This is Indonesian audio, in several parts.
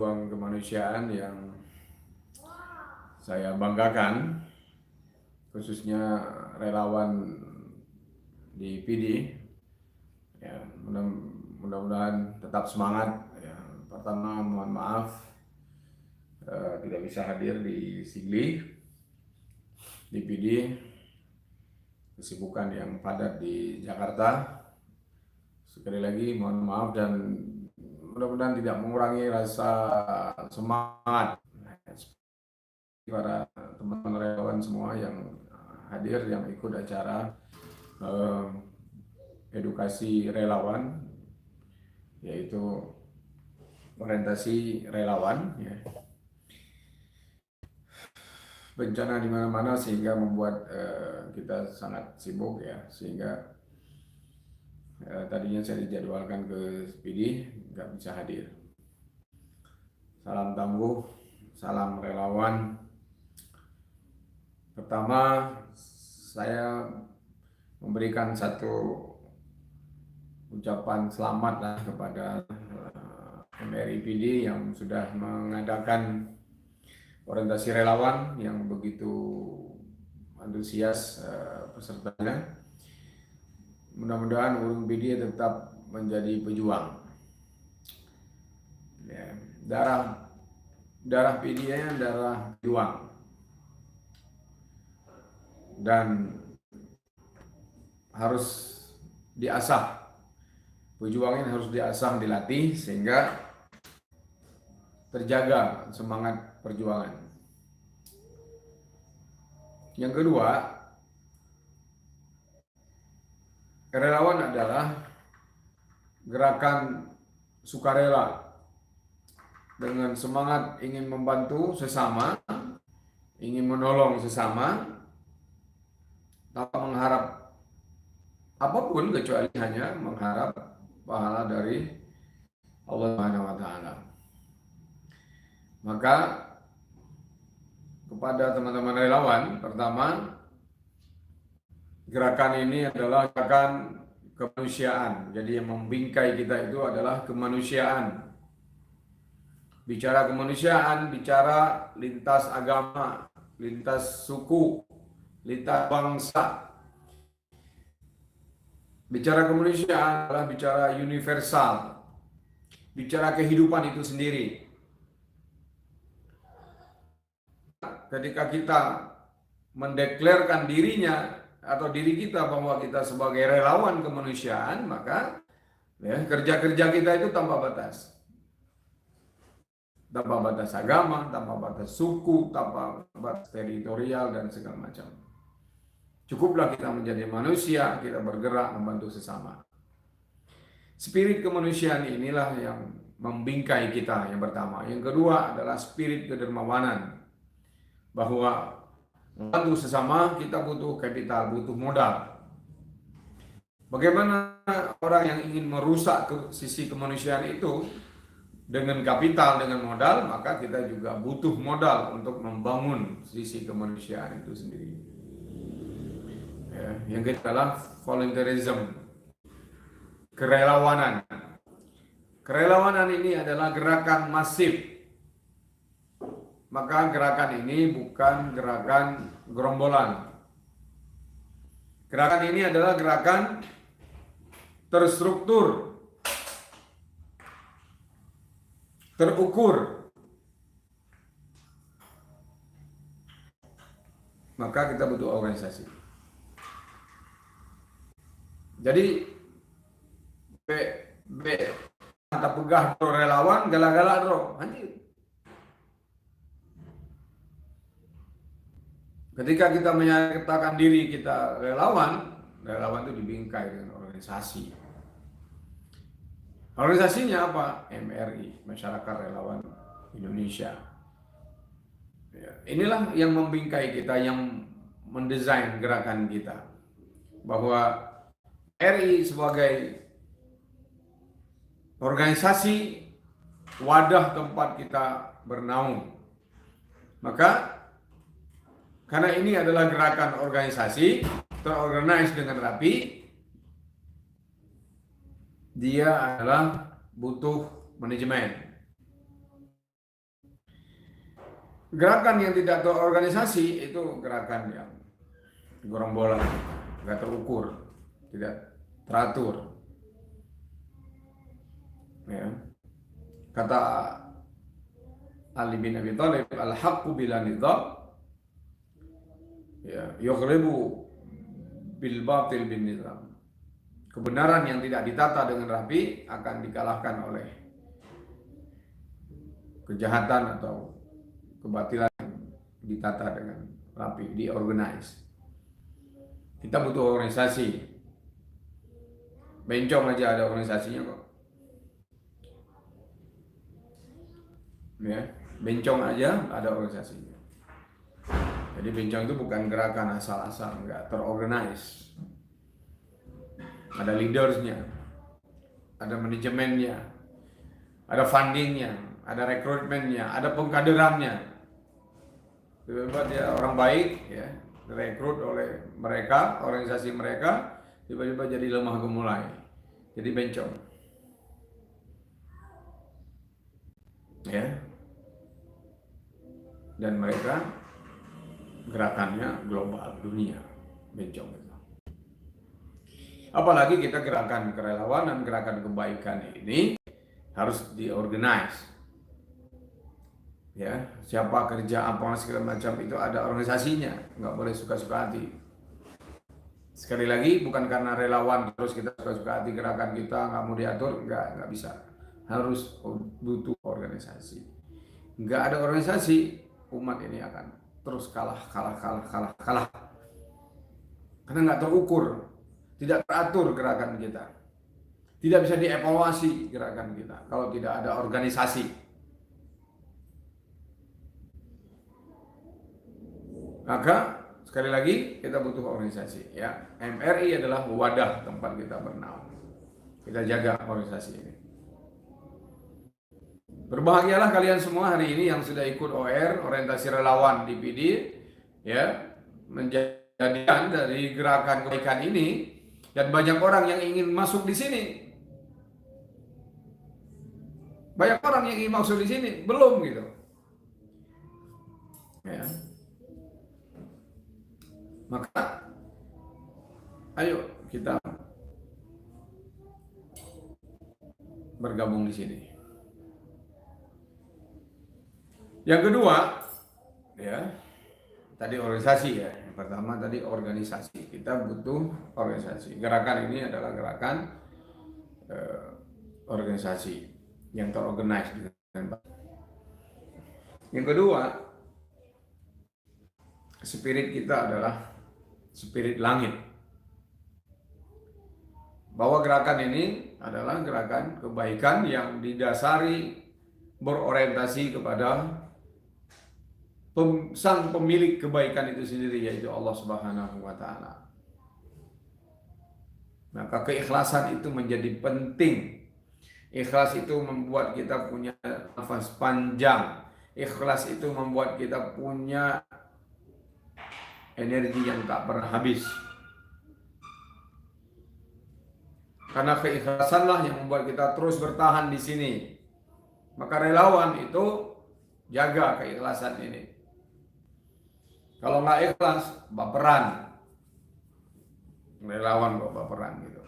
pejuang kemanusiaan yang saya banggakan, khususnya relawan di PD. Ya, mudah-mudahan tetap semangat. Ya, pertama mohon maaf tidak bisa hadir di Sigli, di PD, kesibukan yang padat di Jakarta. Sekali lagi mohon maaf dan mudah-mudahan tidak mengurangi rasa semangat para teman-teman relawan semua yang hadir, yang ikut acara edukasi relawan, yaitu orientasi relawan, ya. Bencana di mana-mana sehingga membuat kita sangat sibuk, ya, sehingga tadinya saya dijadwalkan ke PD nggak bisa hadir. Salam tangguh, salam relawan. Pertama, saya memberikan satu ucapan selamat lah kepada MRI PD yang sudah mengadakan orientasi relawan yang begitu antusias pesertanya. Mudah-mudahan Urung PD tetap menjadi pejuang. Ya, darah PD-nya darah pejuang, dan harus diasah. Pejuangin harus diasah, dilatih sehingga terjaga semangat perjuangan. Yang kedua, relawan adalah gerakan sukarela dengan semangat ingin membantu sesama, ingin menolong sesama, tanpa mengharap apapun kecuali hanya mengharap pahala dari Allah Subhanahu wa Ta'ala. Maka kepada teman-teman relawan, pertama, gerakan ini adalah gerakan kemanusiaan. Jadi yang membingkai kita itu adalah kemanusiaan. Bicara kemanusiaan, bicara lintas agama, lintas suku, lintas bangsa. Bicara kemanusiaan adalah bicara universal, bicara kehidupan itu sendiri. Ketika kita mendeklarkan dirinya atau diri kita bahwa kita sebagai relawan kemanusiaan, maka ya, kerja-kerja kita itu tanpa batas. Tanpa batas agama, tanpa batas suku, tanpa batas teritorial, dan segala macam. Cukuplah kita menjadi manusia, kita bergerak membantu sesama. Spirit kemanusiaan inilah yang membingkai kita, yang pertama. Yang kedua adalah spirit kedermawanan. Bahwa membantu sesama kita butuh kapital, butuh modal. Bagaimana orang yang ingin merusak sisi kemanusiaan itu dengan kapital, dengan modal, maka kita juga butuh modal untuk membangun sisi kemanusiaan itu sendiri. Ya, yang ketiga adalah volunteerism, kerelawanan. Kerelawanan ini adalah gerakan masif. Maka gerakan ini bukan gerakan gerombolan. Gerakan ini adalah gerakan terstruktur, terukur. Maka kita butuh organisasi. Jadi tak pegah relawan, galak-galak anjir. Ketika kita menyatakan diri kita relawan itu dibingkai dengan organisasi. Organisasinya apa? MRI, Masyarakat Relawan Indonesia. Ya, inilah yang membingkai kita, yang mendesain gerakan kita. Bahwa RI sebagai organisasi, wadah tempat kita bernaung. Maka karena ini adalah gerakan organisasi, terorganize dengan rapi, dia adalah butuh manajemen. Gerakan yang tidak terorganisasi itu gerakan yang gerombolan, nggak terukur, tidak teratur. Ya. Kata Ali bin Abi Thalib, al-haqqu bila nizam, ya, yughlibu bil batil bin nizam. Kebenaran yang tidak ditata dengan rapi akan dikalahkan oleh kejahatan atau kebatilan yang ditata dengan rapi, diorganize. Kita butuh organisasi. Bencong aja ada organisasinya kok. Ya, bencong aja ada organisasinya. Jadi bencong itu bukan gerakan asal-asal, enggak terorganize. Ada leadersnya, ada manajemennya, ada fundingnya, ada rekrutmennya, ada pengkaderannya. Tiba-tiba dia orang baik, ya, direkrut oleh mereka, organisasi mereka, tiba-tiba jadi lemah gemulai, jadi bencong. Ya, dan mereka gerakannya global, dunia, bencong itu. Apalagi kita gerakan kerelawanan, gerakan kebaikan ini harus diorganize. Ya, siapa kerja apa segala macam itu ada organisasinya, nggak boleh suka-suka hati. Sekali lagi, bukan karena relawan terus kita suka-suka hati gerakan kita nggak mau diatur, nggak bisa. Harus butuh organisasi. Nggak ada organisasi, umat ini akan terus kalah. Karena nggak terukur, tidak teratur gerakan kita. Tidak bisa dievaluasi gerakan kita kalau tidak ada organisasi. Maka sekali lagi kita butuh organisasi. Ya, MRI adalah wadah tempat kita bernaung. Kita jaga organisasi ini. Berbahagialah kalian semua hari ini yang sudah ikut OR, orientasi relawan di PD, ya, menjadikan dari gerakan kebaikan ini, dan banyak orang yang ingin masuk di sini. Banyak orang yang ingin masuk di sini, belum gitu. Ya. Maka ayo kita bergabung di sini. Yang kedua, ya, tadi organisasi ya. Yang pertama tadi organisasi. Kita butuh organisasi. Gerakan ini adalah gerakan organisasi yang terorganize dengan baik. Yang kedua, spirit kita adalah spirit langit. Bahwa gerakan ini adalah gerakan kebaikan yang didasari berorientasi kepada sang pemilik kebaikan itu sendiri, yaitu Allah Subhanahu wa Ta'ala. Maka keikhlasan itu menjadi penting. Ikhlas itu membuat kita punya nafas panjang. Ikhlas itu membuat kita punya energi yang tak pernah habis. Karena keikhlasanlah yang membuat kita terus bertahan di sini. Maka relawan itu jaga keikhlasan ini. Kalau nggak ikhlas, baperan. Relawan kok baperan gitu.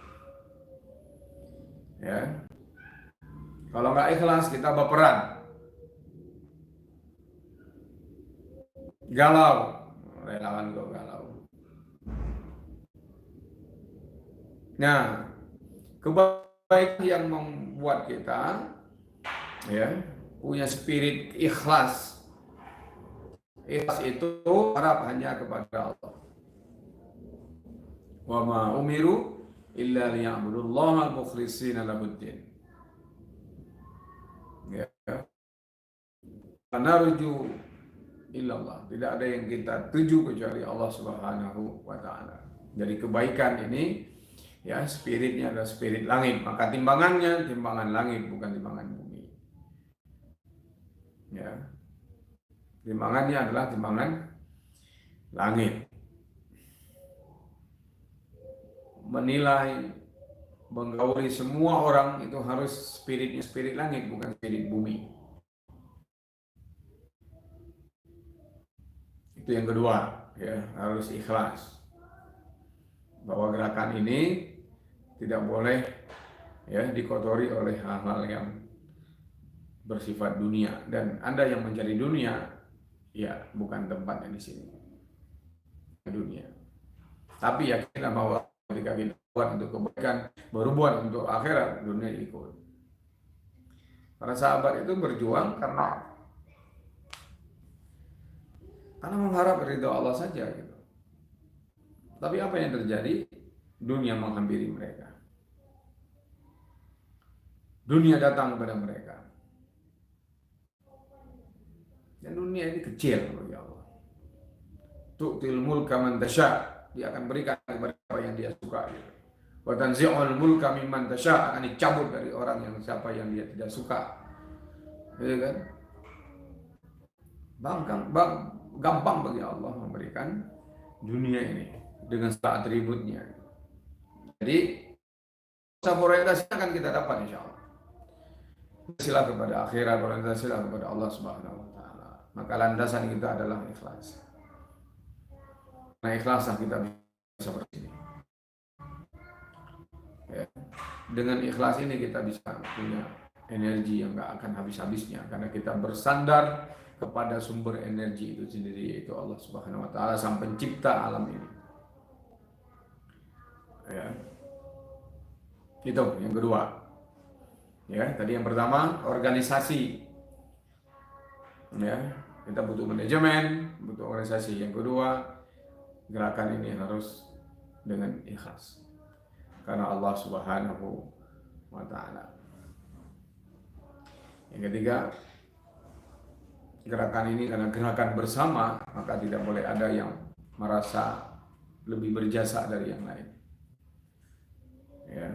Ya. Kalau nggak ikhlas, kita baperan. Galau. Relawan kok galau. Nah, kebaikan yang membuat kita, ya, punya spirit ikhlas. Ikhlas itu harap hanya kepada Allah. Wa ma umiru illa liya'budullaha mukhlishina lahuddin. Ya. Narju illallah. Tidak ada yang kita tuju kecuali Allah Subhanahu wa Ta'ala. Jadi kebaikan ini, ya, spiritnya adalah spirit langit. Maka timbangannya timbangan langit, bukan timbangan bumi. Ya. Timbangannya adalah timbangan langit. Menilai, menggauli semua orang itu harus spiritnya spirit langit, bukan spirit bumi. Itu yang kedua, ya, harus ikhlas. Bahwa gerakan ini tidak boleh ya dikotori oleh hal-hal yang bersifat dunia, dan Anda yang mencari dunia ya bukan tempatnya di sini dunia. Tapi yakinlah bahwa ketika kita buat untuk kebaikan, baru buat untuk akhirat, dunia ikut. Para sahabat itu berjuang karena mengharap ridho Allah saja gitu. Tapi apa yang terjadi? Dunia menghampiri mereka. Dunia datang kepada mereka. Dan dunia ini kecil bagi Allah. Tu'til mulka man tasya, dia akan berikan kepada apa yang dia suka. Wa tanzi'ul mulka mimman tasya, akan dicabut dari orang yang siapa yang dia tidak suka. Gitu kan? Gampang bagi Allah memberikan dunia ini dengan segala atributnya. Jadi orientasi akan kita dapat insya Allah. Sila kepada akhirat, orientasilah kepada Allah Subhanahu wa taala. Maka landasan kita adalah ikhlas. Nah, ikhlaslah kita bisa seperti ini. Ya. Dengan ikhlas ini kita bisa punya energi yang gak akan habis-habisnya, karena kita bersandar kepada sumber energi itu sendiri, yaitu Allah Subhanahu wa taala, sang pencipta alam ini. Ya. Itu yang kedua. Ya, tadi yang pertama organisasi. Ya, kita butuh manajemen, butuh organisasi. Yang kedua, gerakan ini harus dengan ikhlas. Karena Allah Subhanahu wa taala. Yang ketiga, gerakan ini karena gerakan bersama, maka tidak boleh ada yang merasa lebih berjasa dari yang lain. Ya,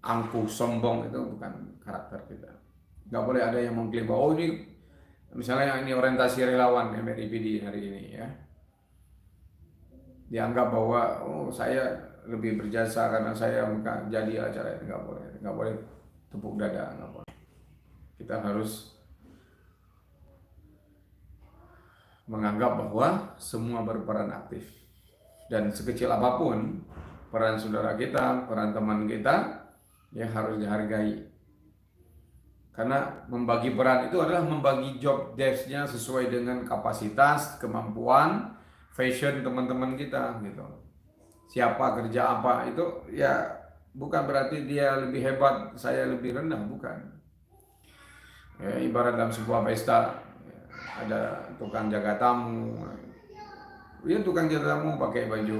angkuh, sombong itu bukan karakter kita. Nggak boleh ada yang mengklaim bahwa oh ini, misalnya ini orientasi relawan MRIPD hari ini ya, dianggap bahwa oh saya lebih berjasa karena saya jadi acara itu. Nggak boleh tepuk dada, nggak boleh. Kita harus menganggap bahwa semua berperan aktif, dan sekecil apapun peran saudara kita, peran teman kita, ya harus dihargai. Karena membagi peran itu adalah membagi job desk-nya sesuai dengan kapasitas, kemampuan, fashion teman-teman kita gitu. Siapa kerja apa itu ya bukan berarti dia lebih hebat, saya lebih rendah, bukan. Ya, ibarat dalam sebuah pesta ada tukang jaga tamu. Ya tukang jaga tamu pakai baju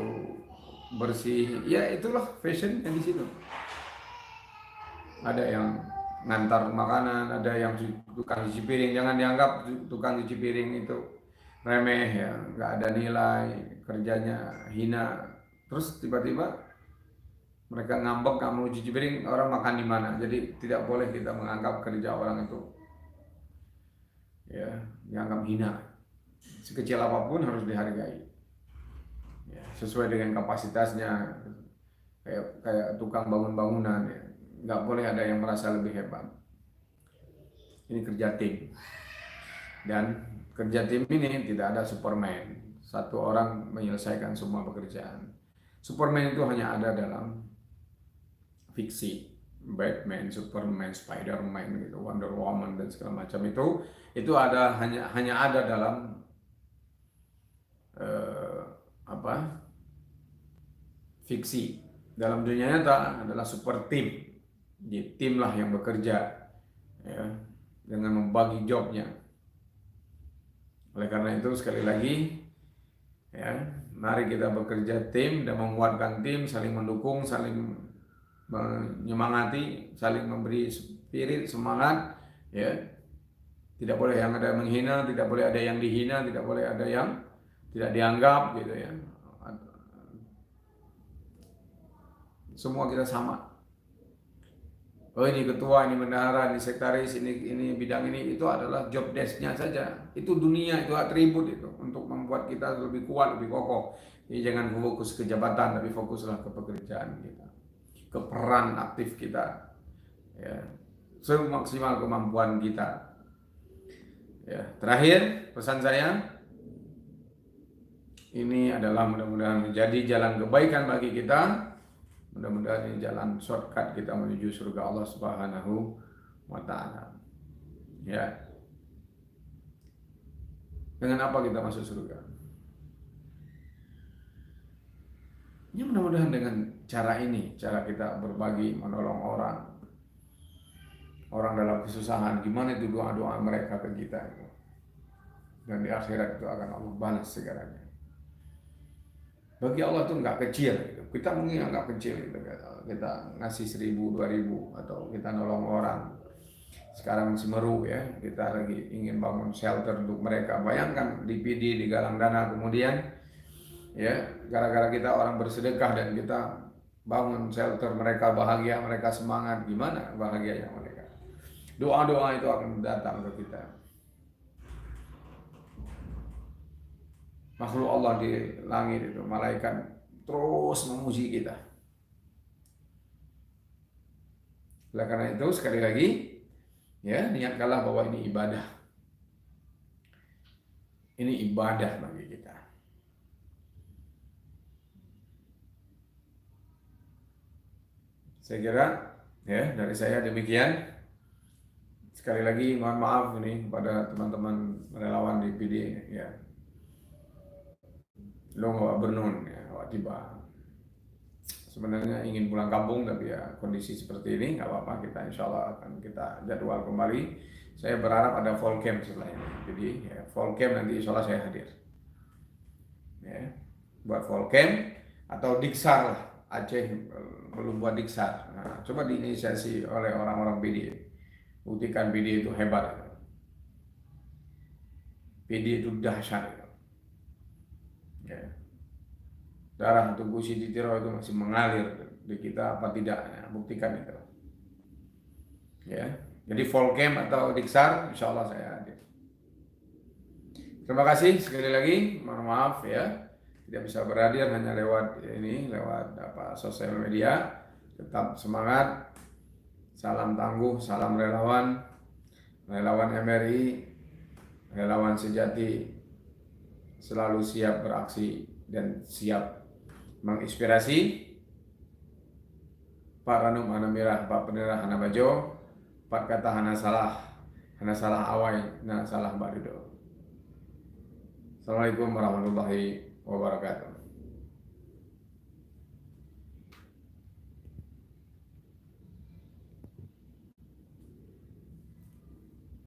bersih, ya itulah fashion yang di situ. Ada yang ngantar makanan, ada yang tukang cuci piring. Jangan dianggap tukang cuci piring itu remeh ya, nggak ada nilai, kerjanya hina. Terus tiba-tiba mereka ngambek nggak mau cuci piring, orang makan di mana? Jadi tidak boleh kita menganggap kerja orang itu ya dianggap hina. Sekecil apapun harus dihargai. Ya, sesuai dengan kapasitasnya. Kayak tukang bangun bangunan ya. Nggak boleh ada yang merasa lebih hebat. Ini kerja tim. Dan kerja tim ini tidak ada Superman. Satu orang menyelesaikan semua pekerjaan. Superman itu hanya ada dalam fiksi. Batman, Superman, Spider-Man, gitu, Wonder Woman dan segala macam itu ada hanya ada dalam fiksi. Dalam dunia nyata adalah super tim. Jadi tim lah yang bekerja ya, dengan membagi jobnya. Oleh karena itu sekali lagi ya, mari kita bekerja tim dan menguatkan tim, saling mendukung, saling menyemangati, saling memberi spirit, semangat ya. Tidak boleh yang ada menghina, tidak boleh ada yang dihina, tidak boleh ada yang tidak dianggap gitu ya. Semua kita sama. Oh ini ketua, ini bendahara, ini sekretaris, ini bidang ini, itu adalah job desk-nya saja. Itu dunia, itu atribut itu untuk membuat kita lebih kuat, lebih kokoh. Jadi jangan fokus ke jabatan, tapi fokuslah ke pekerjaan kita, ke peran aktif kita, ya, semaksimal kemampuan kita. Ya, terakhir pesan saya, ini adalah mudah-mudahan menjadi jalan kebaikan bagi kita. Mudah-mudahan ini jalan shortcut kita menuju surga Allah Subhanahu wa Ta'ala. Ya. Dengan apa kita masuk surga? Ya mudah-mudahan dengan cara ini, cara kita berbagi, menolong orang dalam kesusahan. Gimana itu doa-doa mereka ke kita itu. Dan di akhirat itu akan Allah balas segalanya. Bagi Allah itu nggak kecil gitu. Kita mungkin nggak kecil gitu. Kita ngasih 1.000, 2.000 atau kita nolong orang. Sekarang Semeru ya, kita lagi ingin bangun shelter untuk mereka. Bayangkan di PD, di galang dana, kemudian ya gara-gara kita orang bersedekah dan kita bangun shelter, mereka bahagia, mereka semangat. Gimana bahagianya mereka? Doa-doa itu akan datang ke kita. Makhluk Allah di langit itu, malaikat terus memuji kita. Oleh karena itu sekali lagi, ya niatkanlah bahwa ini ibadah. Ini ibadah bagi kita. Saya kira ya dari saya demikian. Sekali lagi mohon maaf ini pada teman-teman relawan di PD ya. Lo nggak bernun ya, nggak tiba. Sebenarnya ingin pulang kampung tapi ya kondisi seperti ini nggak apa-apa, kita insya Allah akan kita jadwal kembali. Saya berharap ada fall camp setelah ini. Jadi ya, fall camp nanti insya Allah saya hadir. Ya, buat fall camp atau diksar lah. Aceh belum buat diksar. Nah, coba diinisiasi oleh orang-orang PD. Buktikan PD itu hebat. PD itu dahsyat. Ya. Darah tubuh Siti Tiro itu masih mengalir di kita apa tidak, ya, buktikan itu ya. Jadi fall camp atau diksar insya Allah saya hadir. Terima kasih sekali lagi, mohon maaf ya tidak bisa berhadir hanya lewat sosial media. Tetap semangat, salam tangguh, salam relawan MRI, relawan sejati, selalu siap beraksi dan siap menginspirasi Pak Ranum Hana Mirah, Pak Penera Hana Bajo, Pak Kata Hana Salah Awai, Hana Salah Mbak Rido. Assalamualaikum warahmatullahi wabarakatuh.